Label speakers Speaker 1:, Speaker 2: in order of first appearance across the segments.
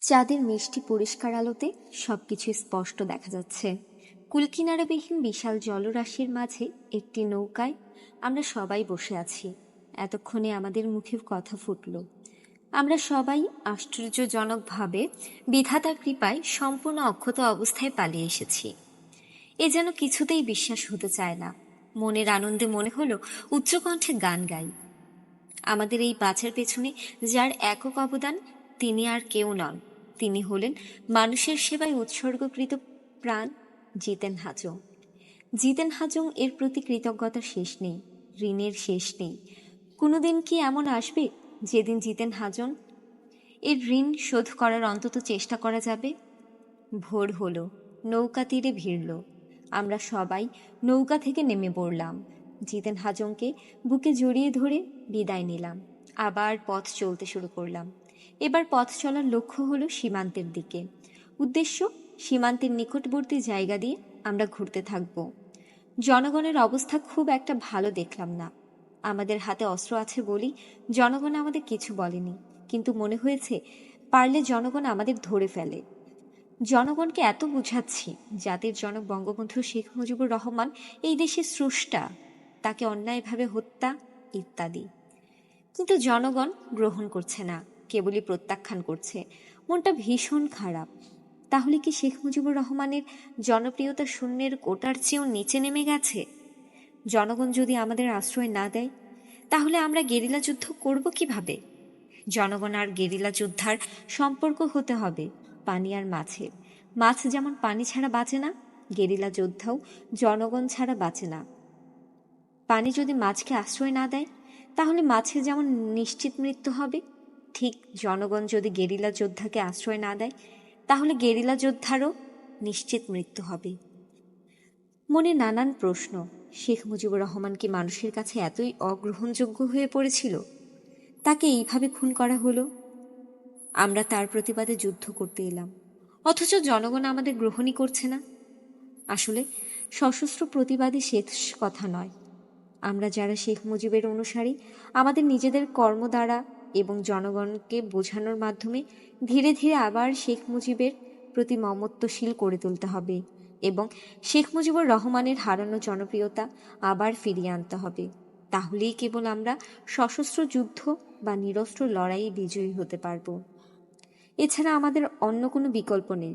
Speaker 1: চাঁদের মিষ্টি পরিষ্কার আলোতে সবকিছু স্পষ্ট দেখা যাচ্ছে। কুলকিনারাবিহীন বিশাল জলরাশির মাঝে একটি নৌকায় আমরা সবাই বসে আছি। এতক্ষণে আমাদের মুখে কথা ফুটল। আমরা সবাই আশ্চর্যজনকভাবে বিধাতার কৃপায় সম্পূর্ণ অক্ষত অবস্থায় পালিয়ে এসেছি। এ যেন কিছুতেই বিশ্বাস হতে চায় না। মনের আনন্দে মনে হলো উচ্চকণ্ঠে গান গাই। আমাদের এই বাঁচার পেছনে যার একক অবদান, তিনি আর কেউ নন, তিনি হলেন মানুষের সেবায় উৎসর্গকৃত প্রাণ জিতেন হাজং। জিতেন হাজং এর প্রতি কৃতজ্ঞতার শেষ নেই, ঋণের শেষ নেই। কোনোদিন কি এমন আসবে যেদিন জিতেন হাজং এর ঋণ শোধ করার অন্তত চেষ্টা করা যাবে? ভোর হলো, নৌকা তীরে ভিড়ল। আমরা সবাই নৌকা থেকে নেমে পড়লাম। জিতেন হাজংকে বুকে জড়িয়ে ধরে বিদায় নিলাম। আবার পথ চলতে শুরু করলাম। এবার পথ চলার লক্ষ্য হলো সীমান্তের দিকে। উদ্দেশ্য, সীমান্তের নিকটবর্তী জায়গা দিয়ে আমরা ঘুরতে থাকব। জনগণের অবস্থা খুব একটা ভালো দেখলাম না। আমাদের হাতে অস্ত্র আছে বলেই জনগণ আমাদের কিছু বলেনি, কিন্তু মনে হয়েছে পারলে জনগণ আমাদের ধরে ফেলে। জনগণকে এত বুঝাচ্ছি জাতির জনক বঙ্গবন্ধু শেখ মুজিবুর রহমান এই দেশের স্রষ্টা, তাকে অন্যায়ভাবে হত্যা ইত্যাদি, কিন্তু জনগণ গ্রহণ করছে না, কেবলই প্রত্যাখ্যান করছে। মনটা ভীষণ খারাপ। তাহলে কি শেখ মুজিবুর রহমানের জনপ্রিয়তা শূন্যের কোটার চেয়েও নিচে নেমে গেছে? জনগণ যদি আমাদের আশ্রয় না দেয়, তাহলে আমরা গেরিলা যুদ্ধ করব কিভাবে? জনগণ আর গেরিলা যোদ্ধার সম্পর্ক হতে হবে পানি আর মাছের। মাছ যেমন পানি ছাড়া বাঁচে না, গেরিলা যোদ্ধাও জনগণ ছাড়া বাঁচে না। পানি যদি মাছকে আশ্রয় না দেয়, তাহলে মাছের যেমন নিশ্চিত মৃত্যু হবে, ঠিক জনগণ যদি গেরিলা যোদ্ধাকে আশ্রয় না দেয়, তাহলে গেরিলা যোদ্ধারও নিশ্চিত মৃত্যু হবে। মনে নানান প্রশ্ন। শেখ মুজিবুর রহমান কি মানুষের কাছে এতই অগ্রহণযোগ্য হয়ে পড়েছিল? তাকে এইভাবে খুন করা হলো। আমরা তার প্রতিবাদে যুদ্ধ করতে এলাম, অথচ জনগণ আমাদের গ্রহণই করছে না। আসলে সশস্ত্র প্রতিবাদী শেষ কথা নয়। আমরা যারা শেখ মুজিবের অনুসারী, আমাদের নিজেদের কর্ম দ্বারা এবং জনগণকে বোঝানোর মাধ্যমে ধীরে ধীরে আবার শেখ মুজিবের প্রতি মমত্বশীল করে তুলতে হবে এবং শেখ মুজিবুর রহমানের হারানো জনপ্রিয়তা আবার ফিরিয়ে আনতে হবে। তাহলেই কেবল আমরা সশস্ত্র যুদ্ধ বা নিরস্ত্র লড়াইয়ে বিজয়ী হতে পারব। এছাড়া আমাদের অন্য কোনো বিকল্প নেই।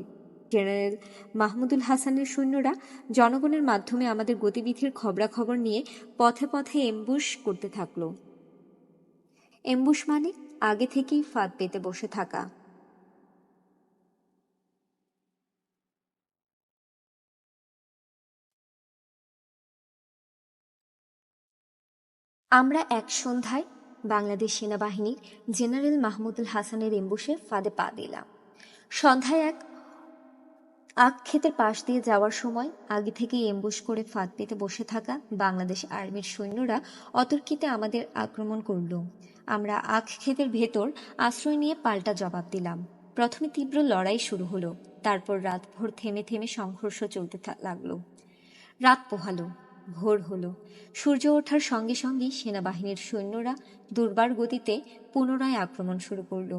Speaker 1: জেনারেল মাহমুদুল হাসানের সৈন্যরা জনগণের মাধ্যমে আমাদের গতিবিধির খবরাখবর নিয়ে পথে পথে এমবুশ করতে থাকলো। এমবুশ মানে আগে থেকেই ফাঁদ পেতে বসে থাকা। আমরা এক সন্ধ্যায় বাংলাদেশ সেনাবাহিনীর জেনারেল মাহমুদুল হাসানের এমবুশে ফাঁদে পা দিলাম। সন্ধ্যায় এক আখ ক্ষেতের পাশ দিয়ে যাওয়ার সময় আগে থেকেই এমবুশ করে ফাঁদ পেতে বসে থাকা বাংলাদেশ আর্মির সৈন্যরা অতর্কিতে আমাদের আক্রমণ করল। আমরা আখ ক্ষেতের ভেতর আশ্রয় নিয়ে পাল্টা জবাব দিলাম। প্রথমে তীব্র লড়াই শুরু হলো, তারপর রাতভর থেমে থেমে সংঘর্ষ চলতে লাগলো। রাত পোহালো, ভোর হলো। সূর্য ওঠার সঙ্গে সঙ্গেই সেনাবাহিনীর সৈন্যরা দুর্বার গতিতে পুনরায় আক্রমণ শুরু করলো।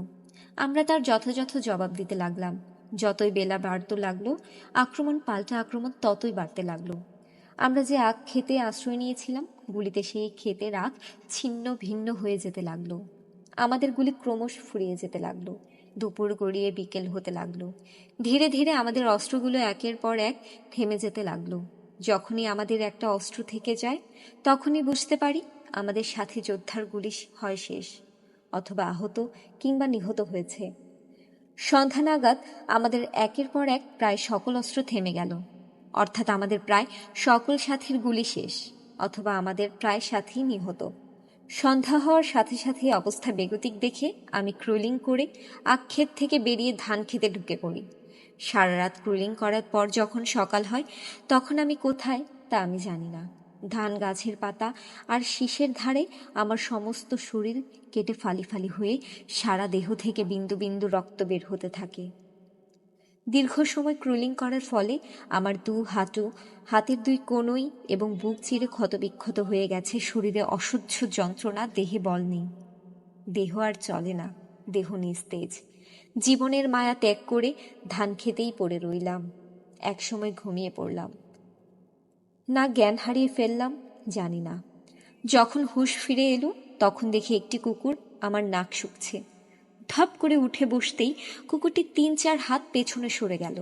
Speaker 1: আমরা তার যথাযথ জবাব দিতে লাগলাম। যতই বেলা বাড়তে লাগলো, আক্রমণ পাল্টা আক্রমণ ততই বাড়তে লাগলো। আমরা যে আখ খেতে আশ্রয় নিয়েছিলাম, গুলিতে সেই ক্ষেতের আখ ছিন্ন ভিন্ন হয়ে যেতে লাগলো। আমাদের গুলি ক্রমশ ফুরিয়ে যেতে লাগলো। দুপুর গড়িয়ে বিকেল হতে লাগলো। ধীরে ধীরে আমাদের অস্ত্রগুলো একের পর এক থেমে যেতে লাগলো। যখনই আমাদের একটা অস্ত্র থেকে যায়, তখনই বুঝতে পারি আমাদের সাথী যোদ্ধার গুলি হয় শেষ, অথবা আহত কিংবা নিহত হয়েছে। সন্ধ্যা নাগাদ আমাদের একের পর এক প্রায় সকল অস্ত্র থেমে গেল, অর্থাৎ আমাদের প্রায় সকল সাথীর গুলি শেষ, অথবা আমাদের প্রায় সাথী নিহত। সন্ধ্যা হওয়ার সাথে সাথে অবস্থা বেগতিক দেখে আমি ক্রুলিং করে আখক্ষেত থেকে বেরিয়ে ধান খেতে ঢুকে পড়ি। সারা রাত ক্রুলিং করার পর যখন সকাল হয়, তখন আমি কোথায় তা আমি জানি না। ধান গাছের পাতা আর শীষের ধারে আমার সমস্ত শরীর কেটে ফালি ফালি হয়ে সারা দেহ থেকে বিন্দু বিন্দু রক্ত বের হতে থাকে। দীর্ঘ সময় ক্রুলিং করার ফলে আমার হাতের দুই কনুই এবং বুক চিরে ক্ষতবিক্ষত হয়ে গেছে। শরীরে অসহ্য যন্ত্রণা, দেহে বল নেই। দেহ আর চলে না, দেহ নিস্তেজ। জীবনের মায়া ত্যাগ করে ধান খেতেই পড়ে রইলাম। একসময় ঘুমিয়ে পড়লাম, না জ্ঞান হারিয়ে ফেললাম জানি না। যখন হুঁশ ফিরে এলো তখন দেখি একটি কুকুর আমার নাক শুকছে। ধপ করে উঠে বসতেই কুকুরটি ৩-৪ হাত পেছনে সরে গেল।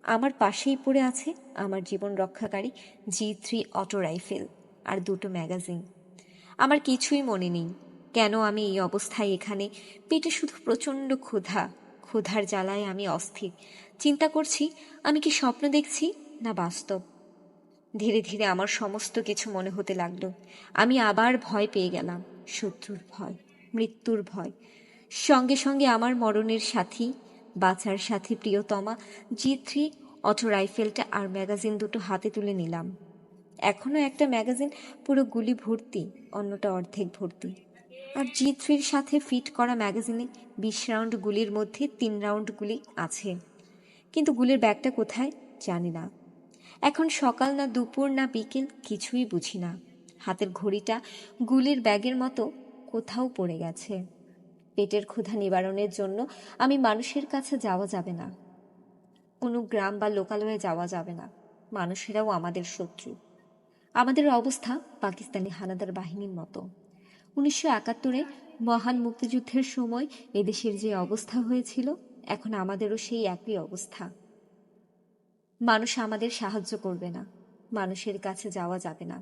Speaker 1: আমার পাশেই পড়ে আছে আমার জীবন রক্ষাকারী G3 অটো রাইফেল আর 2টো ম্যাগাজিন। আমার কিছুই মনে নেই কেন আমি এই অবস্থায় এখানে। পেটে শুধু প্রচণ্ড ক্ষুধা, ক্ষুধার জ্বালায় আমি অস্থির। চিন্তা করছি আমি কি স্বপ্ন দেখছি না বাস্তব। ধীরে ধীরে আমার সমস্ত কিছু মনে হতে লাগলো। আমি আবার ভয় পেয়ে গেলাম, শত্রুর ভয়, মৃত্যুর ভয়। সঙ্গে সঙ্গে আমার মরণের সাথী, বাঁচার সাথী প্রিয়তমা G3 অটো রাইফেলটা আর ম্যাগাজিন 2টো হাতে তুলে নিলাম। এখনো একটা ম্যাগাজিন পুরো গুলি ভর্তি, অন্যটা অর্ধেক ভর্তি। আর G3-র সাথে ফিট করা ম্যাগাজিনে 20 রাউন্ড গুলির মধ্যে 3 রাউন্ড গুলি আছে, কিন্তু গুলির ব্যাগটা কোথায় জানি না। এখন সকাল না দুপুর না বিকেল কিছুই বুঝি না। হাতের ঘড়িটা গুলির ব্যাগের মতো কোথাও পড়ে গেছে। পেটের ক্ষুধা নিবারণের জন্য আমি মানুষের কাছে যাওয়া যাবে না, কোনো গ্রাম বা লোকালয়ে যাওয়া যাবে না। মানুষেরাও আমাদের শত্রু। আমাদের অবস্থা পাকিস্তানি হানাদার বাহিনীর মতো। 1971-এ মহান মুক্তিযুদ্ধের সময় এদেশের যে অবস্থা হয়েছিল, এখন আমাদেরও সেই একই অবস্থা। মানুষ আমাদের সাহায্য করবে না, মানুষের কাছে যাওয়া যাবে না।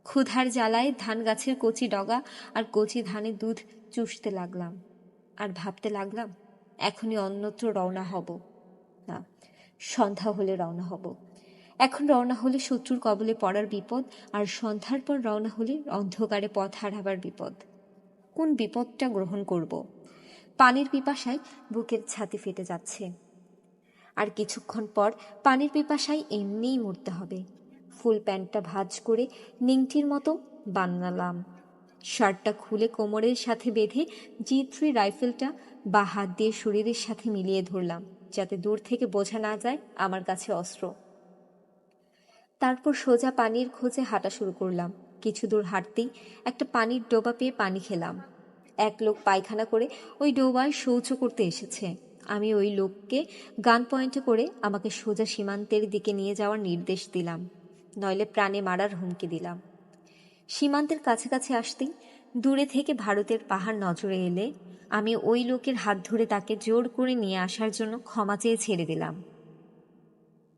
Speaker 1: ক্ষুধার জ্বালায় ধান গাছের কচি ডগা আর কচি ধানের দুধ চুষতে লাগলাম আর ভাবতে লাগলাম এখনই অন্যত্র রওনা হব না, সন্ধ্যা হলে রওনা হব। এখন রওনা হলে শত্রুর কবলে পড়ার বিপদ, আর সন্ধ্যার পর রওনা হলে অন্ধকারে পথ হারাবার বিপদ। কোন বিপদটা গ্রহণ করব? পানির পিপাসায় বুকের ছাতি ফেটে যাচ্ছে। আর কিছুক্ষণ পর পানির পিপাসায় এমনিই মরতে হবে। ফুল প্যান্টটা ভাঁজ করে নিংটির মতো বানালাম। শার্টটা খুলে কোমরের সাথে বেঁধে G3 রাইফেলটা বা হাত দিয়ে শরীরের সাথে মিলিয়ে ধরলাম, যাতে দূর থেকে বোঝা না যায় আমার কাছে অস্ত্র। তারপর সোজা পানির খোঁজে হাঁটা শুরু করলাম। কিছু দূর হাঁটতেই একটা পানির ডোবা পেয়ে পানি খেলাম। এক লোক পায়খানা করে ওই ডোবায় শৌচ করতে এসেছে। আমি ওই লোককে গান পয়েন্টে করে আমাকে সোজা সীমান্তের দিকে নিয়ে যাওয়ার নির্দেশ দিলাম, নইলে প্রাণে মারার হুমকি দিলাম। সীমান্তের কাছাকাছি আসতেই দূরে থেকে ভারতের পাহাড় নজরে এলে আমি ওই লোকের হাত ধরে তাকে জোর করে নিয়ে আসার জন্য ক্ষমা চেয়ে ছেড়ে দিলাম।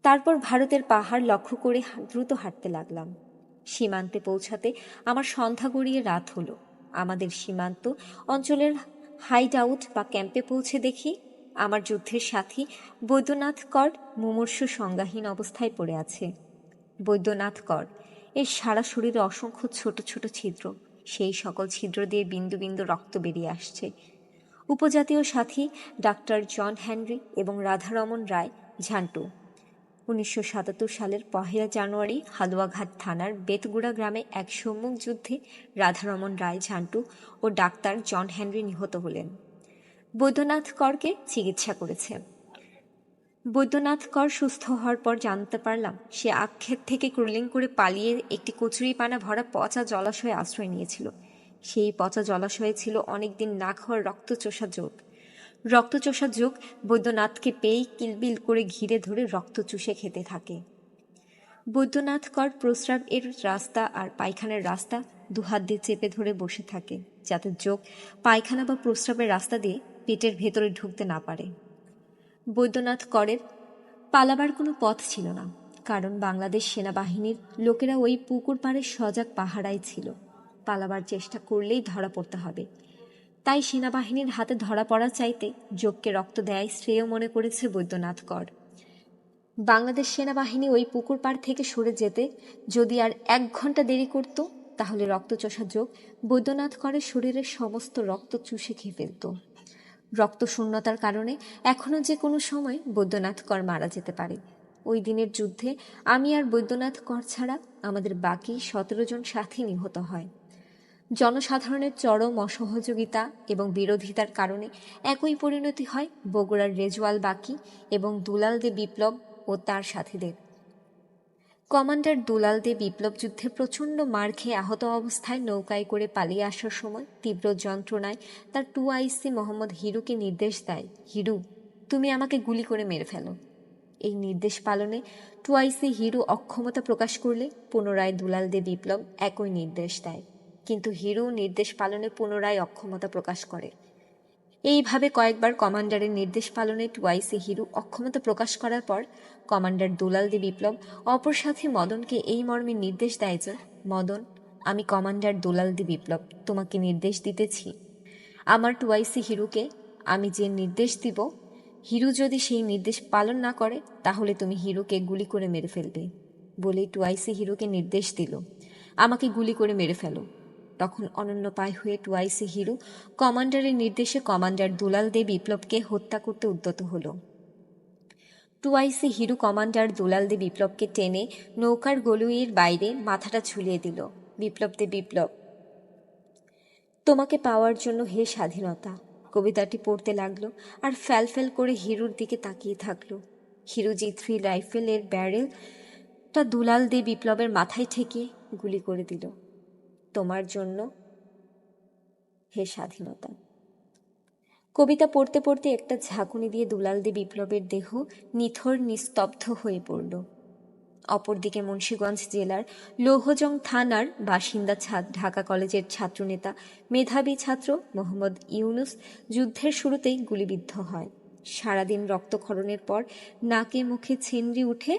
Speaker 1: তারপর ভারতের পাহাড় লক্ষ্য করে দ্রুত হাঁটতে লাগলাম। সীমান্তে পৌঁছাতে আমার সন্ধ্যা গড়িয়ে রাত হলো। আমাদের সীমান্ত অঞ্চলের হাইড আউট বা ক্যাম্পে পৌঁছে দেখি আমার যুদ্ধের সাথী বৈদ্যনাথ কর মুমূর্ষু সংজ্ঞাহীন অবস্থায় পড়ে আছে। বৈদ্যনাথ কর এর সারা শরীরে অসংখ্য ছোট ছোট ছিদ্র, সেই সকল ছিদ্র দিয়ে বিন্দু বিন্দু রক্ত বেরিয়ে আসছে। উপজাতীয় সাথী ডাক্তার জন হেনরি এবং রাধারমন রায় ঝান্টু 1977 সালের 1 জানুয়ারি হালুয়াঘাট থানার বেতগুড়া গ্রামে এক সম্মুখ যুদ্ধে রাধারমন রায় ঝান্টু ও ডাক্তার জন হেনরি নিহত হলেন। বৈদ্যনাথ করকে চিকিৎসা করেছে। বৈদ্যনাথ কর সুস্থ হওয়ার পর জানতে পারলাম সে আক্ষেপ থেকে ক্রলিং করে পালিয়ে একটি কচুরিপানা ভরা পচা জলাশয়ে আশ্রয় নিয়েছিল। সেই পচা জলাশয়ে ছিল অনেকদিন না খাওয়ার রক্তচোষা যোগ। রক্তচোষা যোগ বৈদ্যনাথকে পেয়েই কিলবিল করে ঘিরে ধরে রক্ত চুষে খেতে থাকে। বৈদ্যনাথ কর প্রস্রাব এর রাস্তা আর পায়খানার রাস্তা দুহাত দিয়ে চেপে ধরে বসে থাকে, যাতে যোগ পায়খানা বা প্রস্রাবের রাস্তা দিয়ে পেটের ভেতরে ঢুকতে না পারে। বৈদ্যনাথ করের পালাবার কোনো পথ ছিল না, কারণ বাংলাদেশ সেনাবাহিনীর লোকেরা ওই পুকুর পাড়ে সজাগ পাহারায় ছিল। পালাবার চেষ্টা করলেই ধরা পড়তে হবে। তাই সেনাবাহিনীর হাতে ধরা পড়ার চাইতে যোগকে রক্ত দেয় শ্রেয় মনে করেছে বৈদ্যনাথ কর। বাংলাদেশ সেনাবাহিনী ওই পুকুর পাড় থেকে সরে যেতে যদি আর 1 ঘন্টা দেরি করত, তাহলে রক্তচোষা যোগ বৈদ্যনাথ করের শরীরের সমস্ত রক্ত চুষে খেয়ে ফেলত। রক্ত শূন্যতার কারণে এখনও যে কোনো সময় বৈদ্যনাথ কর মারা যেতে পারে। ওই দিনের যুদ্ধে আমি আর বৈদ্যনাথ কর ছাড়া আমাদের বাকি 17 জন সাথী নিহত হয়। জনসাধারণের চরম অসহযোগিতা এবং বিরোধিতার কারণে একই পরিণতি হয় বগুড়ার রেজওয়াল বাকি এবং দুলাল দে বিপ্লব ও তার সাথীদের। কমান্ডার দুলাল দে বিপ্লব যুদ্ধে প্রচণ্ড মার খেয়ে আহত অবস্থায় নৌকায় করে পালিয়ে আসার সময় তীব্র যন্ত্রণায় তার 2IC মোহাম্মদ হিরুকে নির্দেশ দেয়, হিরু, তুমি আমাকে গুলি করে মেরে ফেলো। এই নির্দেশ পালনে 2IC হিরু অক্ষমতা প্রকাশ করলে পুনরায় দুলাল দে বিপ্লব একই নির্দেশ দেয়, কিন্তু হিরু নির্দেশ পালনে পুনরায় অক্ষমতা প্রকাশ করে। এইভাবে কয়েকবার কমান্ডারের নির্দেশ পালনে 2IC হিরু অক্ষমতা প্রকাশ করার পর কমান্ডার দুলাল দে বিপ্লব অপর সাথী মদনকে এই মর্মে নির্দেশ দেয় যে, মদন, আমি কমান্ডার দুলাল দে বিপ্লব তোমাকে নির্দেশ দিতেছি, আমার 2IC হিরুকে আমি যে নির্দেশ দিব, হিরু যদি সেই নির্দেশ পালন না করে তাহলে তুমি হিরুকে গুলি করে মেরে ফেলবে। বলেই 2IC হিরুকে নির্দেশ দিল, আমাকে গুলি করে মেরে ফেলো। তখন অনন্যপায় হয়ে 2IC হিরু কমান্ডারের নির্দেশে কমান্ডার দুলাল দে বিপ্লবকে হত্যা করতে উদ্যত হল। 2IC হিরু কমান্ডার দুলাল দে বিপ্লবকে টেনে নৌকার গলুইয়ের বাইরে মাথাটা ঝুলিয়ে দিল। বিপ্লব দে বিপ্লব, তোমাকে পাওয়ার জন্য হে স্বাধীনতা, কবিতাটি পড়তে লাগলো আর ফ্যাল ফ্যাল করে হিরুর দিকে তাকিয়ে থাকলো। হিরু G3 রাইফেলের ব্যারেলটা দুলাল দে বিপ্লবের মাথায় ঠেকিয়ে গুলি করে দিল। তোমার জন্য হে স্বাধীনতা। কবিতা পড়তে পড়তে একটা ঝাঁকুনি দিয়ে দুলাল দে বিপ্লবের দেহ নিথর নিস্তব্ধ হয়ে পড়ল। অপরদিকে মুন্সিগঞ্জ জেলার লৌহজং থানার বাসিন্দা ঢাকা কলেজের ছাত্রনেতা মেধাবী ছাত্র মোহাম্মদ ইউনুস যুদ্ধের শুরুতেই গুলিবিদ্ধ হয়। সারাদিন রক্তক্ষরণের পর নাকে মুখে ছিনড়ি উঠে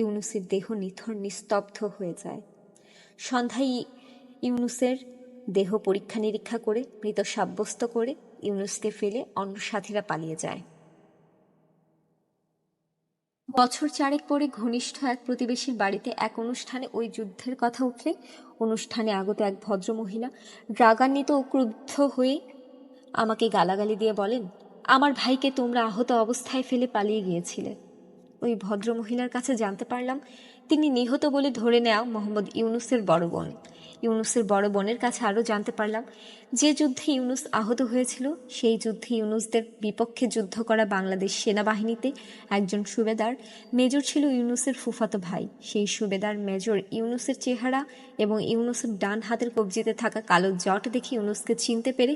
Speaker 1: ইউনুসের দেহ নিথর নিস্তব্ধ হয়ে যায়। সন্ধ্যায় ইউনুসের দেহ পরীক্ষা নিরীক্ষা করে মৃত সাব্যস্ত করে ইউনুসকে ফেলে অন্য সাথীরা পালিয়ে যায়। বছর চারেক পরে ঘনিষ্ঠ এক প্রতিবেশীর বাড়িতে এক অনুষ্ঠানে ওই যুদ্ধের কথা উঠলে অনুষ্ঠানে আগত এক ভদ্রমহিলা রাগান্বিত ও ক্রুদ্ধ হয়ে আমাকে গালাগালি দিয়ে বলেন, আমার ভাইকে তোমরা আহত অবস্থায় ফেলে পালিয়ে গিয়েছিলে। ওই ভদ্রমহিলার কাছে জানতে পারলাম তিনি নিহত বলে ধরে নেওয়া মোহাম্মদ ইউনুসের বড় বোন। ইউনুসের বড় বোনের কাছে আরও জানতে পারলাম যে যুদ্ধে ইউনুস আহত হয়েছিল সেই যুদ্ধে ইউনুসদের বিপক্ষে যুদ্ধ করা বাংলাদেশ সেনাবাহিনীতে একজন সুবেদার মেজর ছিল ইউনুসের ফুফাতো ভাই। সেই সুবেদার মেজর ইউনুসের চেহারা এবং ইউনুসের ডান হাতের কবজিতে থাকা কালো জট দেখে ইউনুসকে চিনতে পেরে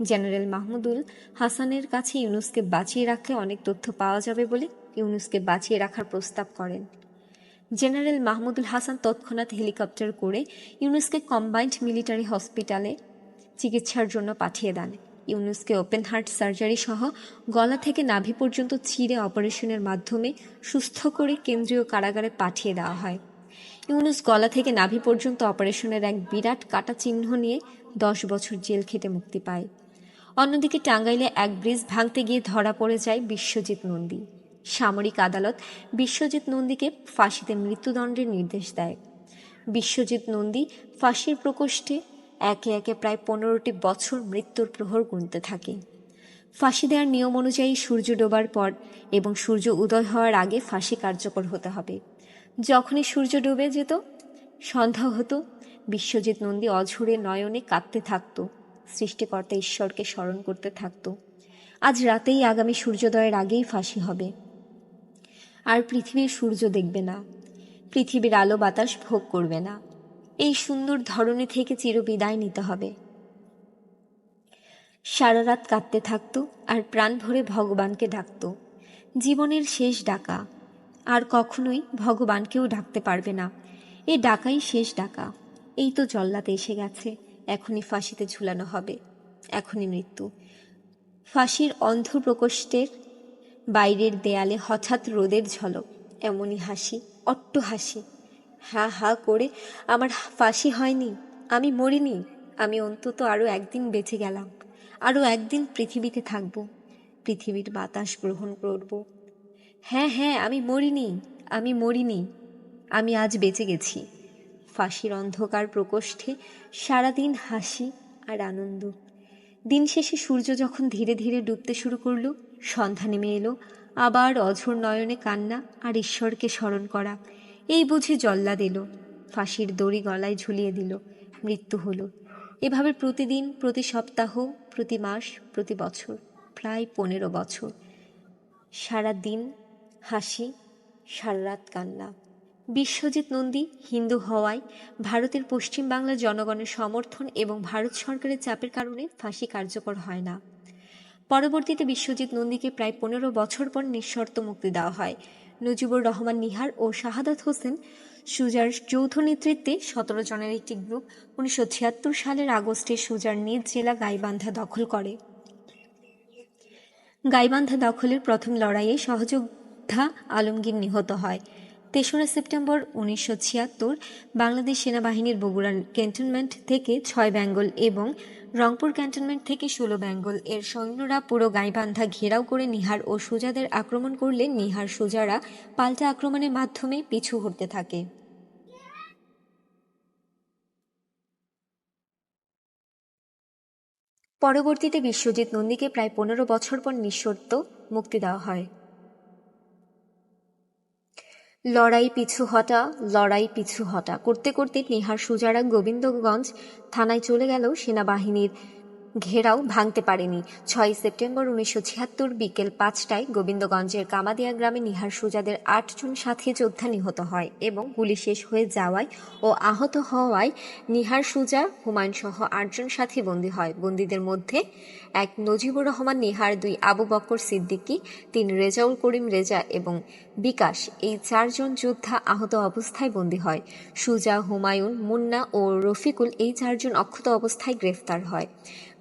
Speaker 1: জেনারেল মাহমুদুল হাসানের কাছে ইউনুসকে বাঁচিয়ে রাখলে অনেক তথ্য পাওয়া যাবে বলে ইউনুসকে বাঁচিয়ে রাখার প্রস্তাব করেন। জেনারেল মাহমুদুল হাসান তৎক্ষণাৎ হেলিকপ্টার করে ইউনুসকে কম্বাইন্ড মিলিটারি হসপিটালে চিকিৎসার জন্য পাঠিয়ে দেন। ইউনুসকে ওপেন হার্ট সার্জারি সহ গলা থেকে নাভি পর্যন্ত ছিঁড়ে অপারেশনের মাধ্যমে সুস্থ করে কেন্দ্রীয় কারাগারে পাঠিয়ে দেওয়া হয়। ইউনুস গলা থেকে নাভি পর্যন্ত অপারেশনের এক বিরাট কাটা চিহ্ন নিয়ে 10 বছর জেল খেটে মুক্তি পায়। অন্যদিকে টাঙ্গাইলে এক ব্রিজ ভাঙতে গিয়ে ধরা পড়ে যায় বিশ্বজিৎ নন্দী। সামরিক আদালত বিশ্বজিৎ নন্দীকে ফাঁসিতে মৃত্যুদণ্ডের নির্দেশ দেয়। বিশ্বজিৎ নন্দী ফাঁসির প্রকোষ্ঠে একে একে প্রায় 15টি বছর মৃত্যুর প্রহর গুনতে থাকে। ফাঁসি দেওয়ার নিয়ম অনুযায়ী সূর্য ডোবার পর এবং সূর্য উদয় হওয়ার আগে ফাঁসি কার্যকর হতে হবে। যখনই সূর্য ডুবে যেত, সন্ধ্যা হতো, বিশ্বজিৎ নন্দী অঝরে নয়নে কাঁদতে থাকত, সৃষ্টিকর্তা ঈশ্বরকে স্মরণ করতে থাকত। আজ রাতেই আগামী সূর্যোদয়ের আগেই ফাঁসি হবে। আর পৃথিবীর সূর্য দেখবে না, পৃথিবীর আলো বাতাস ভোগ করবে না। এই সুন্দর ধরনী থেকে চিরবিদায় নিতে হবে। সারা রাত কাঁদতে থাকত আর প্রাণ ভরে ভগবানকে ডাকত। জীবনের শেষ ডাকা, আর কখনোই ভগবানকেও ডাকতে পারবে না। এই ডাকাই শেষ ডাকা। এই তো জল্লাতে এসে গেছে, এখনই ফাঁসিতে ঝুলানো হবে, এখনই মৃত্যু। ফাঁসির অন্ধ প্রকোষ্ঠের বাইরের দেয়ালে হঠাৎ রোদের ঝলক, এমনই হাসি, অট্ট হাসি। হা হা করে আমার ফাঁসি হয়নি, আমি মরিনি, আমি অন্তত আরও একদিন বেঁচে গেলাম, আরও একদিন পৃথিবীতে থাকব, পৃথিবীর বাতাস গ্রহণ করব। হ্যাঁ হ্যাঁ, আমি মরিনি, আমি মরিনি, আমি আজ বেঁচে গেছি। ফাঁসির অন্ধকার প্রকোষ্ঠে সারাদিন হাসি আর আনন্দ। দিন শেষে সূর্য যখন ধীরে ধীরে ডুবতে শুরু করলো, সন্ধ্যা নেমে এলো, আবার অঝোর নয়নে কান্না আর ঈশ্বরকে স্মরণ করা। এই বুঝি জল্লাদ এলো, ফাঁসির দড়ি গলায় ঝুলিয়ে দিল, মৃত্যু হলো। এভাবে প্রতিদিন, প্রতি সপ্তাহ, প্রতি মাস, প্রতি বছর, প্রায় 15 বছর। সারা দিন হাসি, সারা রাত কান্না। বিশ্বজিৎ নন্দী হিন্দু হওয়ায় ভারতের পশ্চিম বাংলার জনগণের সমর্থন এবং ভারত সরকারের চাপের কারণে ফাঁসি কার্যকর হয় না। পরবর্তীতে বিশ্বজিৎ নন্দীকে প্রায় 15 বছর পর নিঃশর্ত মুক্তি দেওয়া হয়। নজিবুর রহমান নিহার ও শাহাদাত হোসেন সুজার যৌথ নেতৃত্বে 17 জনের একটি গ্রুপ 1976 সালের আগস্টে সুজার নিজ জেলা গাইবান্ধা দখল করে। গাইবান্ধা দখলের প্রথম লড়াইয়ে সহযোদ্ধা আলমগীর নিহত হয়। 3রা সেপ্টেম্বর 1976 বাংলাদেশ সেনাবাহিনীর বগুড়া ক্যান্টনমেন্ট থেকে 6 বেঙ্গল এবং রংপুর ক্যান্টনমেন্ট থেকে 16 বেঙ্গল এর সৈন্যরা পুরো গাইবান্ধা ঘেরাও করে নিহার ও সুজাদের আক্রমণ করলে নিহার সুজারা পাল্টা আক্রমণের মাধ্যমে পিছু হটতে থাকে। পরবর্তীতে বিশ্বজিৎ নন্দীকে প্রায় 15 বছর পর নিঃশর্ত মুক্তি দেওয়া হয়। লড়াই পিছু হটা করতে করতে নিহার সুজারা গোবিন্দগঞ্জ থানায় চলে গেলেও সেনাবাহিনীর ঘেরাও ভাঙতে পারেনি। 6 সেপ্টেম্বর 1976 বিকেল 5টায় গোবিন্দগঞ্জের কামাদিয়া গ্রামে নিহার সুজাদের 8 জন সাথী যোদ্ধা নিহত হয় এবং গুলি শেষ হয়ে যাওয়ায় ও আহত হওয়ায় নিহার সুজা হুমায়ুন সহ 8 জন সাথী বন্দী হয়। বন্দীদের মধ্যে 1 নজিবুর রহমান নিহার, 2 আবু বক্কর সিদ্দিকী, 3 রেজাউল করিম রেজা এবং বিকাশ এই 4 জন যোদ্ধা আহত অবস্থায় বন্দী হয়। সুজা, হুমায়ুন, মুন্না ও রফিকুল এই 4 জন অক্ষত অবস্থায় গ্রেফতার হয়।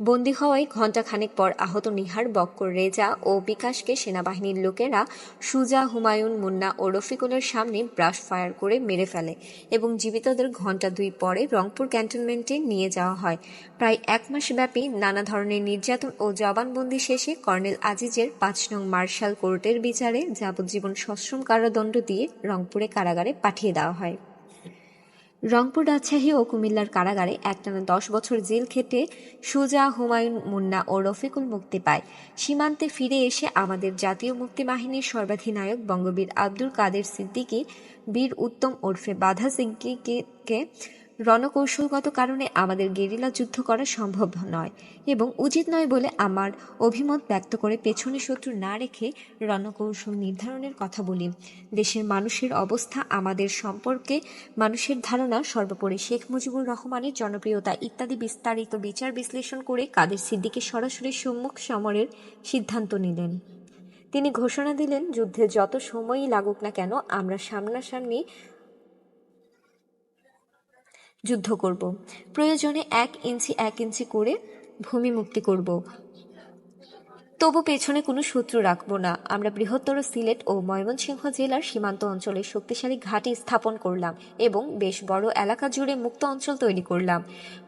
Speaker 1: বন্দী হওয়ায় ঘণ্টাখানেক পর আহত নিহার, বক্কর, রেজা ও বিকাশকে সেনাবাহিনীর লোকেরা সুজা, হুমায়ুন, মুন্না ও রফিকুলের সামনে ব্রাশ ফায়ার করে মেরে ফেলে এবং জীবিতদের ঘণ্টা 2 পরে রংপুর ক্যান্টনমেন্টে নিয়ে যাওয়া হয়। প্রায় 1 মাস ব্যাপী নানা ধরনের নির্যাতন ও জবানবন্দি শেষে কর্নেল আজিজের 5 নং মার্শাল কোর্টের বিচারে যাবজ্জীবন সশ্রম কারাদণ্ড দিয়ে রংপুরে কারাগারে পাঠিয়ে দেওয়া হয়। রংপুর, রাজশাহী ও কুমিল্লার কারাগারে একটানা 10 বছর জেল খেটে সুজা, হুমায়ুন, মুন্না ও রফিকুল মুক্তি পায়। সীমান্তে ফিরে এসে আমাদের জাতীয় মুক্তি বাহিনীর সর্বাধিনায়ক বঙ্গবীর আব্দুল কাদের সিদ্দিকী বীর উত্তম ওরফে বাধা সিদ্দিকীকে রণকৌশলগত কারণে আমাদের গেরিলা যুদ্ধ করা সম্ভব নয় এবং উচিত নয় বলে আমার অভিমত ব্যক্ত করে পেছনে শত্রু না রেখে রণকৌশল নির্ধারণের কথা বলি। দেশের মানুষের অবস্থা, আমাদের সম্পর্কে মানুষের ধারণা, সর্বোপরি শেখ মুজিবুর রহমানের জনপ্রিয়তা ইত্যাদি বিস্তারিত বিচার বিশ্লেষণ করে কাদের সিদ্দিকী সরাসরি সম্মুখ সমরের সিদ্ধান্ত নিলেন। তিনি ঘোষণা দিলেন, যুদ্ধে যত সময়ই লাগুক না কেন আমরা সামনাসামনি যুদ্ধ করব, প্রয়োজনে 1 ইঞ্চি করে ভূমি মুক্তি করব, তবু পেছনে কোনো শত্রু রাখব না। আমরা বৃহত্তর সিলেট ও ময়মনসিংহ জেলার সীমান্ত অঞ্চলে শক্তিশালী ঘাঁটি স্থাপন করলাম এবং বেশ বড় এলাকা জুড়ে মুক্ত অঞ্চল তৈরি করলাম।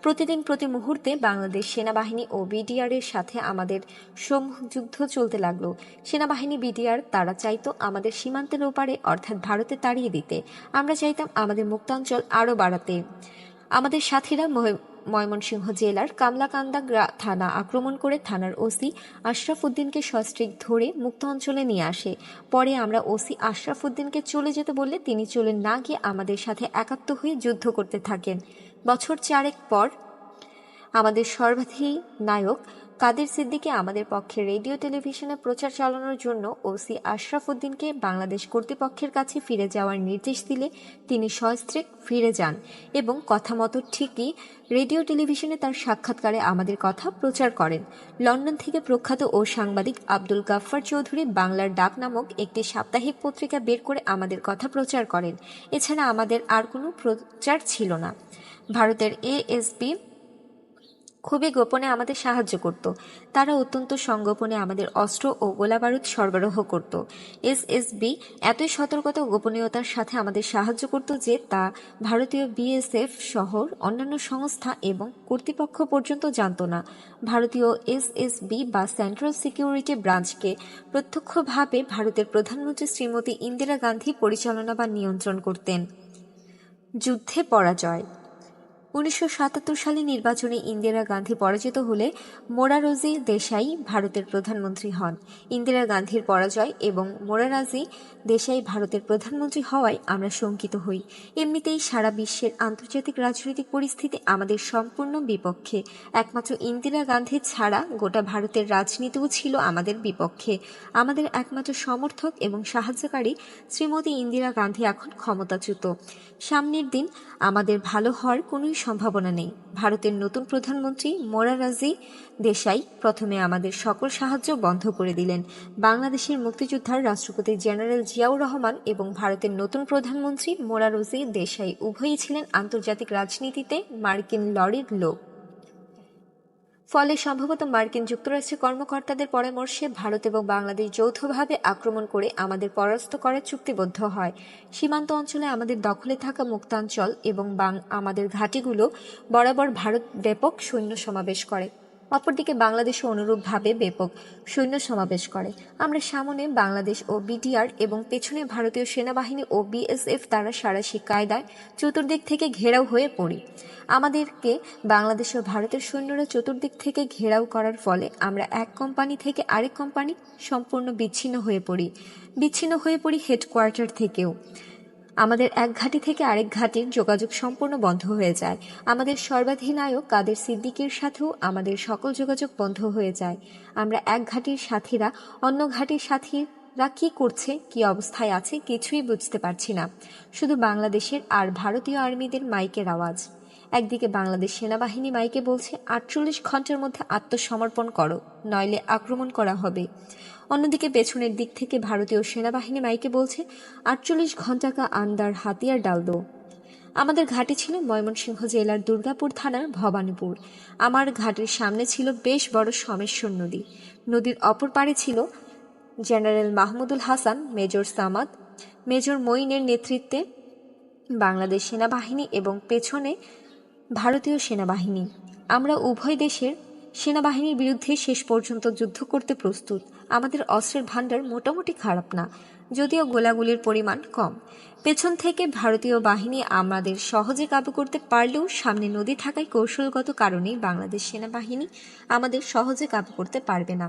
Speaker 1: প্রতিদিন প্রতি মুহূর্তে বাংলাদেশ সেনাবাহিনী ও বিডিআরের সাথে আমাদের যুদ্ধ চলতে লাগলো। সেনাবাহিনী, বিডিআর তারা চাইতো আমাদের সীমান্তের ওপারে অর্থাৎ ভারতে তাড়িয়ে দিতে, আমরা চাইতাম আমাদের মুক্তাঞ্চল আরও বাড়াতে। আমাদের সাথীরা ময়মনসিংহ জেলার কামলাকান্দা থানা আক্রমণ করে থানার ওসি আশরাফ উদ্দিনকে সস্ত্রীক ধরে মুক্ত অঞ্চলে নিয়ে আসে। পরে আমরা ওসি আশরাফ উদ্দিনকে চলে যেতে বললে তিনি চলে না গিয়ে আমাদের সাথে একাত্ম হয়ে যুদ্ধ করতে থাকেন। বছর 4 পর আমাদের সর্বাধিনায়ক কাদের সিদ্দিকী আমাদের পক্ষে রেডিও টেলিভিশনে প্রচার চালানোর জন্য ওসি আশরাফ উদ্দিনকে বাংলাদেশ কর্তৃপক্ষের কাছে ফিরে যাওয়ার নির্দেশ দিলে তিনি সস্ত্রীক ফিরে যান এবং কথা মতো ঠিকই রেডিও টেলিভিশনে তার সাক্ষাৎকারে আমাদের কথা প্রচার করেন। লন্ডন থেকে প্রখ্যাত ও সাংবাদিক আব্দুল গাফফার চৌধুরী বাংলার ডাক নামক একটি সাপ্তাহিক পত্রিকা বের করে আমাদের কথা প্রচার করেন। এছাড়া আমাদের আর কোনো প্রচার ছিল না। ভারতের এএসবি খুবই গোপনে আমাদের সাহায্য করত। তারা অত্যন্ত সংগোপনে আমাদের অস্ত্র ও গোলাবারুদ সরবরাহ করত। এসএসবি এতই সতর্কতা ও গোপনীয়তার সাথে আমাদের সাহায্য করত যে তা ভারতীয় বিএসএফ সহ অন্যান্য সংস্থা এবং কর্তৃপক্ষ পর্যন্ত জানত না। ভারতীয় এসএসবি বা সেন্ট্রাল সিকিউরিটি ব্রাঞ্চকে প্রত্যক্ষভাবে ভারতের প্রধানমন্ত্রী শ্রীমতী ইন্দিরা গান্ধী পরিচালনা বা নিয়ন্ত্রণ করতেন। যুদ্ধে পরাজয়। 1977 সালে নির্বাচনে ইন্দিরা গান্ধী পরাজিত হলে মোরারজি দেশাই ভারতের প্রধানমন্ত্রী হন। ইন্দিরা গান্ধীর পরাজয় এবং মোরারজি দেশাই ভারতের প্রধানমন্ত্রী হওয়ায় আমরা শঙ্কিত হই। এমনিতেই সারা বিশ্বের আন্তর্জাতিক রাজনৈতিক পরিস্থিতি আমাদের সম্পূর্ণ বিপক্ষে। একমাত্র ইন্দিরা গান্ধী ছাড়া গোটা ভারতের রাজনীতিও ছিল আমাদের বিপক্ষে। আমাদের একমাত্র সমর্থক এবং সাহায্যকারী শ্রীমতী ইন্দিরা গান্ধী এখন ক্ষমতাচ্যুত। সামনের দিন আমাদের ভালো হওয়ার কোনোই সম্ভাবনা নেই। ভারতের নতুন প্রধানমন্ত্রী মোরারজি দেশাই প্রথমে আমাদের সকল সাহায্য বন্ধ করে দিলেন। বাংলাদেশের মুক্তিযোদ্ধার রাষ্ট্রপতি জেনারেল জিয়াউর রহমান এবং ভারতের নতুন প্রধানমন্ত্রী মোরারজি দেশাই উভয়ই ছিলেন আন্তর্জাতিক রাজনীতিতে মার্কিন লরির লোক। ফলে সম্ভবত মার্কিন যুক্তরাষ্ট্রের কর্মকর্তাদের পরামর্শে ভারত এবং বাংলাদেশ যৌথভাবে আক্রমণ করে আমাদের পরাস্ত করার চুক্তিবদ্ধ হয়। সীমান্ত অঞ্চলে আমাদের দখলে থাকা মুক্তাঞ্চল এবং আমাদের ঘাঁটিগুলো বরাবর ভারত ব্যাপক সৈন্য সমাবেশ করে। অপরদিকে বাংলাদেশও অনুরূপভাবে ব্যাপক সৈন্য সমাবেশ করে। আমরা সামনে বাংলাদেশ ও বিটিআর এবং পেছনে ভারতীয় সেনাবাহিনী ও বিএসএফ দ্বারা সাঁড়াশি কায়দায় চতুর্দিক থেকে ঘেরাও হয়ে পড়ি। আমাদেরকে বাংলাদেশ ও ভারতের সৈন্যরা চতুর্দিক থেকে ঘেরাও করার ফলে আমরা এক কোম্পানি থেকে আরেক কোম্পানি সম্পূর্ণ বিচ্ছিন্ন হয়ে পড়ি হেডকোয়ার্টার থেকেও। আমাদের এক ঘাঁটি থেকে আরেক ঘাঁটির যোগাযোগ সম্পূর্ণ বন্ধ হয়ে যায়। আমাদের সর্বাধিনায়ক কাদের সিদ্দিকীর সাথেও আমাদের সকল যোগাযোগ বন্ধ হয়ে যায়। আমরা এক ঘাঁটির সাথীরা অন্য ঘাঁটির সাথীরা কি করছে, কি অবস্থায় আছে কিছুই বুঝতে পারছি না। শুধু বাংলাদেশের আর ভারতীয় আর্মিদের মাইকের আওয়াজ। একদিকে বাংলাদেশ সেনাবাহিনী মাইকে বলছে 48 ঘন্টার মধ্যে আত্মসমর্পণ করো, নইলে আক্রমণ করা হবে। অন্যদিকে পেছনের দিক থেকে ভারতীয় সেনাবাহিনী মাইকে বলছে 48 ঘন্টা কা আন্দার হাতিয়ার ডাল দো। আমাদের ঘাঁটি ছিল ময়মনসিংহ জেলার দুর্গাপুর থানার ভবানীপুর। আমার ঘাটের সামনে ছিল বেশ বড় সোমেশ্বর নদী। নদীর অপর পাড়ে ছিল general Mahmudul Hasan, major Samad, major মঈনের নেতৃত্বে বাংলাদেশ সেনাবাহিনী এবং পেছনে ভারতীয় সেনাবাহিনী। আমরা উভয় দেশের সেনাবাহিনীর বিরুদ্ধে শেষ পর্যন্ত যুদ্ধ করতে প্রস্তুত। আমাদের অস্ত্রের ভাণ্ডার মোটামুটি খারাপ না, যদিও গোলাগুলির পরিমাণ কম। পেছন থেকে ভারতীয় বাহিনী আমাদের সহজে কাবু করতে পারলেও সামনে নদী থাকায় কৌশলগত কারণেই বাংলাদেশ সেনাবাহিনী আমাদের সহজে কাবু করতে পারবে না।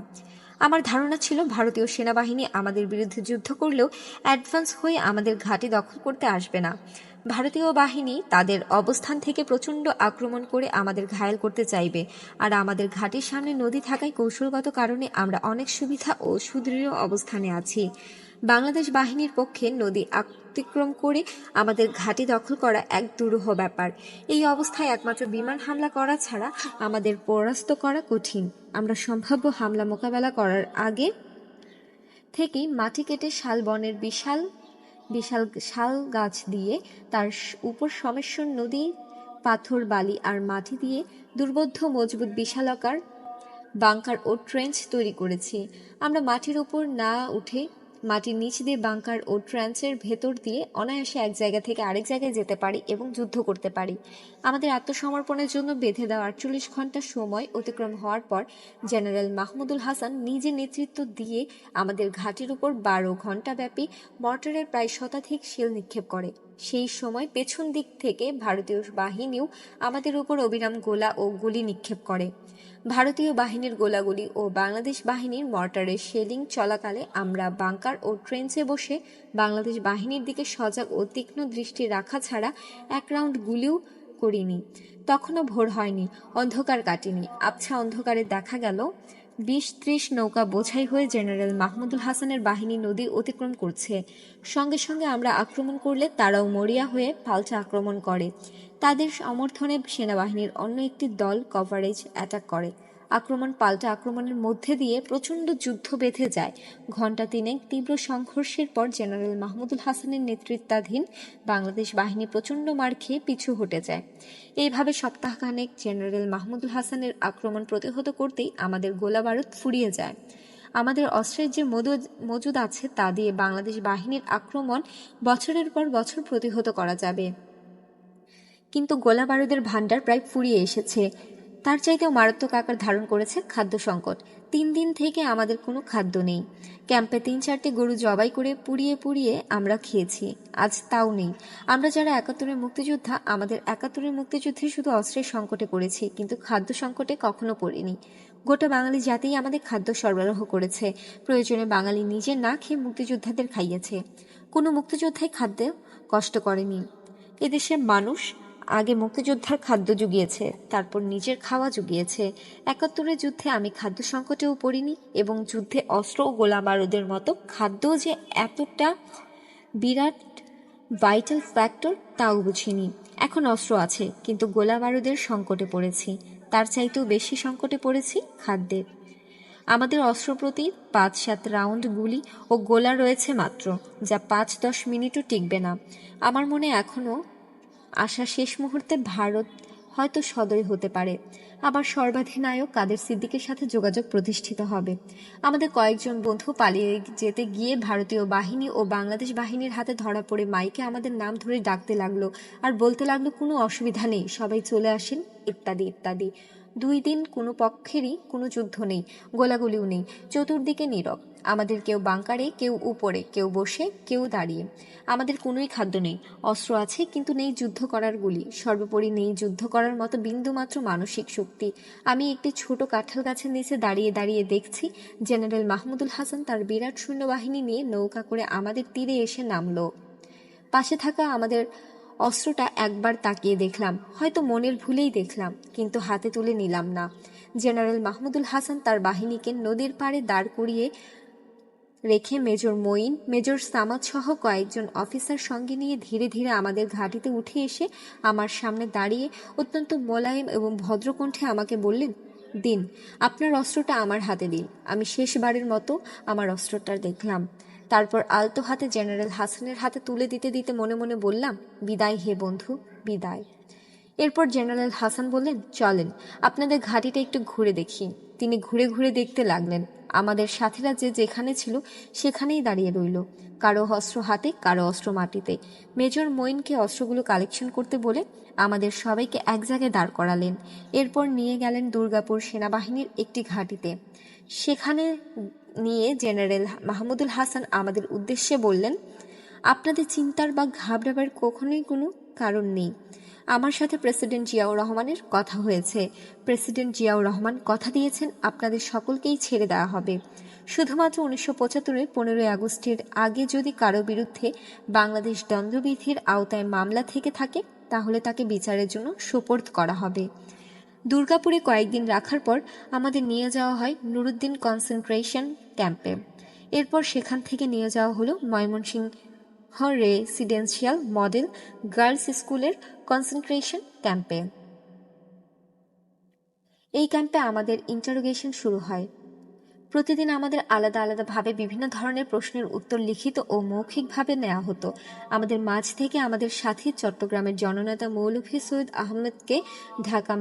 Speaker 1: আমার ধারণা ছিল ভারতীয় সেনাবাহিনী আমাদের বিরুদ্ধে যুদ্ধ করলেও অ্যাডভান্স হয়ে আমাদের ঘাঁটি দখল করতে আসবে না। ভারতীয় বাহিনী তাদের অবস্থান থেকে প্রচণ্ড আক্রমণ করে আমাদের ঘায়েল করতে চাইবে, আর আমাদের ঘাঁটির সামনে নদী থাকায় কৌশলগত কারণে আমরা অনেক সুবিধা ও সুদৃঢ় অবস্থানে আছি। বাংলাদেশ বাহিনীর পক্ষে নদী অতিক্রম করে আমাদের ঘাঁটি দখল করা এক দুরূহ ব্যাপার। এই অবস্থায় একমাত্র বিমান হামলা করা ছাড়া আমাদের পরাস্ত করা কঠিন। আমরা সম্ভাব্য হামলা মোকাবেলা করার আগে থেকেই মাটি কেটে শালবনের বিশাল শাল গাছ দিয়ে তার উপর সোমেশ্বর নদী পাথর, বালি আর মাটি দিয়ে দুর্বোধ্য মজবুত বিশালাকার বাংকার ও ট্রেঞ্চ তৈরি করেছি। আমরা মাটির উপর না উঠে মাটির নিচ দিয়ে বাংকার ও ট্রেঞ্চের ভেতর দিয়ে অনায়াসে এক জায়গা থেকে আরেক জায়গায় যেতে পারি এবং যুদ্ধ করতে পারি। আমাদের আত্মসমর্পণের জন্য বেঁধে দেওয়া 48 ঘন্টা সময় অতিক্রম হওয়ার পর জেনারেল মাহমুদুল হাসান নিজে নেতৃত্ব দিয়ে আমাদের ঘাঁটির উপর 12 ঘন্টা ব্যাপী মর্টারের প্রায় শতাধিক শেল নিক্ষেপ করে। সেই সময় পেছন দিক থেকে ভারতীয় বাহিনীও আমাদের উপর অবিরাম গোলা ও গুলি নিক্ষেপ করে। ভারতীয় বাহিনীর গোলাগুলি ও বাংলাদেশ বাহিনীর মর্টারের শেলিং চলাকালে আমরা বাংকার ও ট্রেঞ্চে বসে বাংলাদেশ বাহিনীর দিকে সজাগ ও তীক্ষ্ণ দৃষ্টি রাখা ছাড়া এক রাউন্ড গুলিও করিনি। তখনও ভোর হয়নি, অন্ধকার কাটেনি। আবছা অন্ধকারে দেখা গেল 20-30 নৌকা বোঝাই হয়ে জেনারেল মাহমুদুল হাসানের বাহিনী নদী অতিক্রম করছে। সঙ্গে সঙ্গে আমরা আক্রমণ করলে তারাও মরিয়া হয়ে পাল্টা আক্রমণ করে। তাদের সমর্থনে সেনাবাহিনীর অন্য একটি দল কভারেজ অ্যাটাক করে। আক্রমণ পাল্টা আক্রমণের মধ্যে দিয়ে প্রচণ্ড যুদ্ধ বেঁধে যায়। ঘণ্টা 3 তীব্র সংঘর্ষের পর জেনারেল মাহমুদুল হাসানের নেতৃত্বাধীন বাংলাদেশ বাহিনী প্রচণ্ড মার খেয়ে পিছু হটে যায়। এইভাবে সপ্তাহখানেক জেনারেল মাহমুদুল হাসানের আক্রমণ প্রতিহত করতেই আমাদের গোলাবারুদ ফুরিয়ে যায়। আমাদের অস্ত্রের যে মজুদ আছে তা দিয়ে বাংলাদেশ বাহিনীর আক্রমণ বছরের পর বছর প্রতিহত করা যাবে, কিন্তু গোলাবারুদের ভাণ্ডার প্রায় ফুরিয়ে এসেছে। তার চাইতেও মারাত্মক আকার ধারণ করেছে খাদ্য সংকট। 3 দিন থেকে আমাদের কোনো খাদ্য নেই। ক্যাম্পে 3-4টি গরু জবাই করে পুড়িয়ে পুড়িয়ে আমরা খেয়েছি, আজ তাও নেই। আমরা যারা 71-এর মুক্তিযোদ্ধা, আমাদের 71-এর মুক্তিযুদ্ধে শুধু অস্ত্রের সংকটে পড়েছি, কিন্তু খাদ্য সংকটে কখনো পড়িনি। গোটা বাঙালি জাতিই আমাদের খাদ্য সরবরাহ করেছে। প্রয়োজনে বাঙালি নিজে না খেয়ে মুক্তিযোদ্ধাদের খাইয়েছে। কোনো মুক্তিযোদ্ধাই খাদ্যে কষ্ট করেনি। এদেশের মানুষ আগে মুক্তিযোদ্ধার খাদ্য জুগিয়েছে, তারপর নিজের খাওয়া জুগিয়েছে। 71-এর যুদ্ধে আমি খাদ্য সংকটেও পড়িনি, এবং যুদ্ধে অস্ত্র ও গোলা বারুদের মতো খাদ্যও যে এতটা বিরাট ভাইটাল ফ্যাক্টর তাও বুঝিনি। এখন অস্ত্র আছে, কিন্তু গোলা বারুদের সংকটে পড়েছি। তার চাইতেও বেশি সংকটে পড়েছি খাদ্যের। আমাদের অস্ত্র প্রতি 5-7 রাউন্ড গুলি ও গোলা রয়েছে মাত্র, যা 5-10 মিনিটও টিকবে না। আমার মনে এখনও আশা শেষ মুহূর্তে ভারত হয়তো সদয় হতে পারে, আবার সর্বাধিনায়ক কাদের সিদ্দিকের সাথে যোগাযোগ প্রতিষ্ঠিত হবে। আমাদের কয়েকজন বন্ধু পালিয়ে যেতে গিয়ে ভারতীয় বাহিনী ও বাংলাদেশ বাহিনীর হাতে ধরা পড়ে মাইকে আমাদের নাম ধরে ডাকতে লাগলো আর বলতে লাগলো কোনো অসুবিধা নেই, সবাই চলে আসেন, ইত্যাদি ইত্যাদি। 2 দিন কোনো পক্ষেরই কোনো যুদ্ধ নেই, গোলাগুলিও নেই, চতুর্দিকে নীরব। আমাদের কেউ বাংকারে, কেউ উপরে, কেউ বসে, কেউ দাঁড়িয়ে। আমাদের কোনোই খাদ্য নেই, অস্ত্র আছে কিন্তু নেই যুদ্ধ করার গুলি, সর্বোপরি নেই যুদ্ধ করার মতো বিন্দুমাত্র মানসিক শক্তি। আমি একটি ছোট কাঁঠাল গাছের নিচে দাঁড়িয়ে দাঁড়িয়ে দেখছি জেনারেল মাহমুদুল হাসান তার বিরাট সৈন্যবাহিনী নিয়ে নৌকা করে আমাদের তীরে এসে নামলো। পাশে থাকা আমাদের অস্ত্রটা একবার তাকিয়ে দেখলাম, হয়তো মনের ভুলেই দেখলাম, কিন্তু হাতে তুলে নিলাম না। জেনারেল মাহমুদুল হাসান তার বাহিনীকে নদীর পাড়ে দাঁড় করিয়ে রেখে মেজর মঈন, মেজর সামাদ সহ কয়েকজন অফিসার সঙ্গে নিয়ে ধীরে ধীরে আমাদের ঘাঁটিতে উঠে এসে আমার সামনে দাঁড়িয়ে অত্যন্ত মোলায়েম এবং ভদ্রকণ্ঠে আমাকে বললেন, দিন, আপনার অস্ত্রটা আমার হাতে দিন। আমি শেষবারের মতো আমার অস্ত্রটা দেখলাম, তারপর আলতো হাতে জেনারেল হাসানের হাতে তুলে দিতে দিতে মনে মনে বললাম, বিদায় হে বন্ধু, বিদায়। এরপর জেনারেল হাসান বললেন, চলেন আপনাদের ঘাঁটিটা একটু ঘুরে দেখি। তিনি ঘুরে ঘুরে দেখতে লাগলেন। আমাদের সাথীরা যে যেখানে ছিল সেখানেই দাঁড়িয়ে রইল, কারো অস্ত্র হাতে, কারো অস্ত্র মাটিতে। মেজর মঈনকে অস্ত্রগুলো কালেকশন করতে বলে আমাদের সবাইকে এক জায়গায় দাঁড় করালেন। এরপর নিয়ে গেলেন দুর্গাপুর সেনাবাহিনীর একটি ঘাঁটিতে। সেখানে নিয়ে জেনারেল মাহমুদুল হাসান আমাদের উদ্দেশ্যে বললেন, আপনাদের চিন্তার বা ঘাবড়াবার কখনোই কোনো কারণ নেই। আমার সাথে প্রেসিডেন্ট জিয়াউর রহমানের কথা হয়েছে। প্রেসিডেন্ট জিয়াউর রহমান কথা দিয়েছেন আপনাদের সকলকেই ছেড়ে দেওয়া হবে। শুধুমাত্র 1975-এর 15ই আগস্টের আগে যদি কারো বিরুদ্ধে বাংলাদেশ দণ্ডবিধির আওতায় মামলা থেকে থাকে, তাহলে তাকে বিচারের জন্য সোপর্দ করা হবে। দুর্গাপুরে কয়েকদিন রাখার পর আমাদের নিয়ে যাওয়া হয় নুরুদ্দিন কনসেন্ট্রেশন ক্যাম্পে। এরপর সেখান থেকে নিয়ে যাওয়া হলো ময়মনসিংহ রেসিডেন্সিয়াল মডেল গার্লস স্কুলের কনসেন্ট্রেশন ক্যাম্পে। এই ক্যাম্পে আমাদের ইন্টারোগেশন শুরু হয়। প্রতিদিন আমাদের আলাদা আলাদাভাবে বিভিন্ন ধরনের প্রশ্নের উত্তর লিখিত ও মৌখিকভাবে নেওয়া হতো। আমাদের মাঝ থেকে আমাদের সাথী চট্টগ্রামের জননেতা মৌলভী সৈয়দ আহমেদকে ঢাকা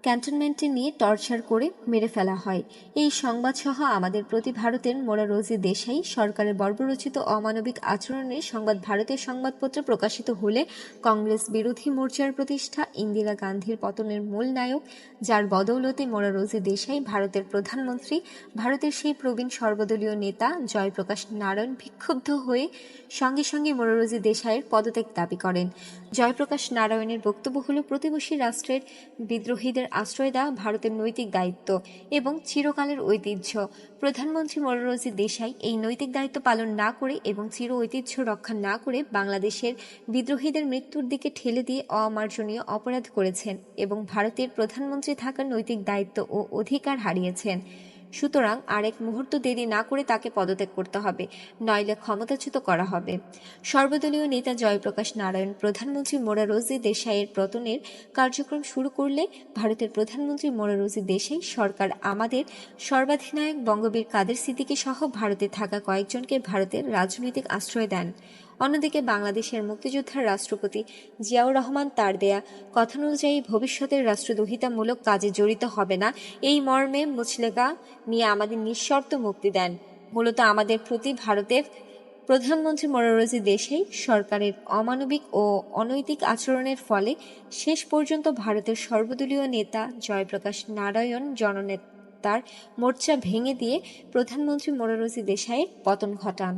Speaker 1: ক্যান্টনমেন্টে নিয়ে টর্চার করে মেরে ফেলা হয়। এই সংবাদসহ আমাদের প্রতি ভারতের মোরারজি দেশাই সরকারের বর্বরোচিত অমানবিক আচরণের সংবাদ ভারতের সংবাদপত্রে প্রকাশিত হলে কংগ্রেস বিরোধী মোর্চার প্রতিষ্ঠা, ইন্দিরা গান্ধীর পতনের মূল নায়ক, যার বদৌলতে মোরারজি দেশাই ভারতের প্রধানমন্ত্রী, ভারতের সেই প্রবীণ সর্বদলীয় নেতা জয়প্রকাশ নারায়ণ বিক্ষুব্ধ হয়ে সঙ্গে সঙ্গে মোরারজি দেশাইয়ের পদত্যাগ দাবি করেন। জয়প্রকাশ নারায়ণের বক্তব্য হল, প্রতিবেশী রাষ্ট্রের বিদ্রোহীদের আশ্রয় দেওয়া ভারতের নৈতিক দায়িত্ব এবং চিরকালের ঐতিহ্য। প্রধানমন্ত্রী মোরারজি দেশাই এই নৈতিক দায়িত্ব পালন না করে এবং চির ঐতিহ্য রক্ষা না করে বাংলাদেশের বিদ্রোহীদের মৃত্যুর দিকে ঠেলে দিয়ে অমার্জনীয় অপরাধ করেছেন এবং ভারতের প্রধানমন্ত্রী থাকার নৈতিক দায়িত্ব ও অধিকার হারিয়েছেন। সুতরাং আরেক মুহূর্ত দেরি না করে তাকে পদত্যাগ করতে হবে, নইলে ক্ষমতাচ্যুত করা হবে। সর্বদলীয় নেতা জয়প্রকাশ নারায়ণ প্রধানমন্ত্রী মোরারজি দেশাইয়ের পতনের কার্যক্রম শুরু করলে ভারতের প্রধানমন্ত্রী মোরারজি দেশাই সরকার আমাদের সর্বাধিনায়ক বঙ্গবীর কাদের সিদ্দিকী সহ ভারতে থাকা কয়েকজনকে ভারতের রাজনৈতিক আশ্রয় দেন। অন্যদিকে বাংলাদেশের মুক্তিযোদ্ধার রাষ্ট্রপতি জিয়াউর রহমান তার দেয়া কথানুযায়ী ভবিষ্যতের রাষ্ট্রদ্রোহিতামূলক কাজে জড়িত হবে না, এই মর্মে মুচলেকা নিয়ে আমাদের নিঃশর্ত মুক্তি দেন। মূলত আমাদের প্রতি ভারতের প্রধানমন্ত্রী মোরারজী দেশাই সরকারের অমানবিক ও অনৈতিক আচরণের ফলে শেষ পর্যন্ত ভারতের সর্বদলীয় নেতা জয়প্রকাশ নারায়ণ জননেতার মোর্চা ভেঙে দিয়ে প্রধানমন্ত্রী মোরারজী দেশাইয়ের পতন ঘটান।